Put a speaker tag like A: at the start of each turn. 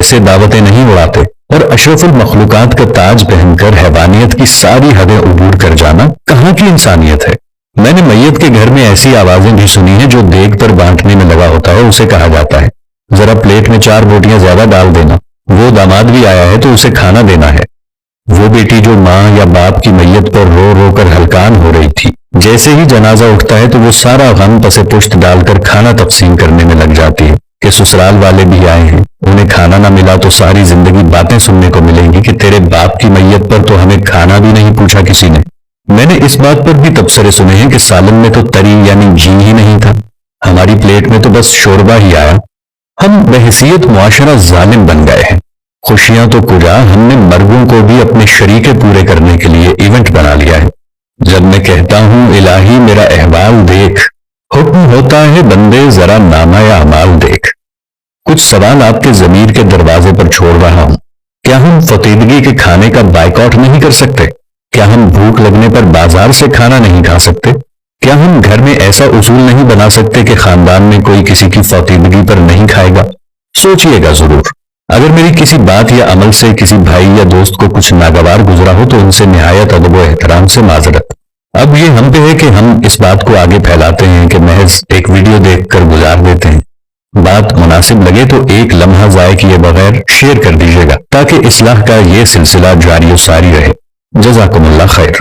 A: سے دعوتیں نہیں اڑاتے، اور اشرف المخلوقات کا تاج پہن کر حیوانیت کی ساری حدیں عبور کر جانا کہاں کی انسانیت ہے؟ میں نے میت کے گھر میں ایسی آوازیں بھی سنی ہیں جو دیگ پر بانٹنے میں لگا ہوتا ہے اسے کہا جاتا ہے ذرا پلیٹ میں 4 روٹیاں زیادہ ڈال دینا، وہ داماد بھی آیا ہے تو اسے کھانا دینا ہے۔ وہ بیٹی جو ماں یا باپ کی میت پر رو رو کر ہلکان ہو رہی تھی، جیسے ہی جنازہ اٹھتا ہے تو وہ سارا غم پسے پشت ڈال کر کھانا تقسیم کرنے میں لگ جاتی ہے کہ سسرال والے بھی آئے ہیں، انہیں کھانا نہ ملا تو ساری زندگی باتیں سننے کو ملیں گی کہ تیرے باپ کی میت پر تو ہمیں کھانا بھی نہیں پوچھا کسی نے۔ میں نے اس بات پر بھی تبصرے سنے ہیں کہ سالن میں تو تری یعنی گھی ہی نہیں تھا، ہماری پلیٹ میں تو بس شوربہ ہی آیا۔ ہم بحیثیت معاشرہ ظالم بن گئے ہیں۔ خوشیاں تو کجا، ہم نے مرگوں کو بھی اپنے شریکے پورے کرنے کے لیے ایونٹ بنا لیا ہے۔ جب میں کہتا ہوں الہی میرا احوال دیکھ، حکم ہوتا ہے بندے ذرا نامہ یا اعمال دیکھ۔ کچھ سوال آپ کے ضمیر کے دروازے پر چھوڑ رہا ہوں۔ کیا ہم فقیدگی کے کھانے کا بائیکاٹ نہیں کر سکتے؟ کیا ہم بھوک لگنے پر بازار سے کھانا نہیں کھا سکتے؟ کیا ہم گھر میں ایسا اصول نہیں بنا سکتے کہ خاندان میں کوئی کسی کی فقیدگی پر نہیں کھائے گا؟ سوچئے گا ضرور۔ اگر میری کسی بات یا عمل سے کسی بھائی یا دوست کو کچھ ناگوار گزرا ہو تو ان سے نہایت ادب و احترام سے معذرت۔ اب یہ ہم پہ ہے کہ ہم اس بات کو آگے پھیلاتے ہیں کہ محض ایک ویڈیو دیکھ کر گزار دیتے ہیں۔ بات مناسب لگے تو ایک لمحہ ضائع کیے بغیر شیئر کر دیجیے گا تاکہ اصلاح کا یہ سلسلہ جاری و ساری رہے۔ جزاکم اللہ خیر۔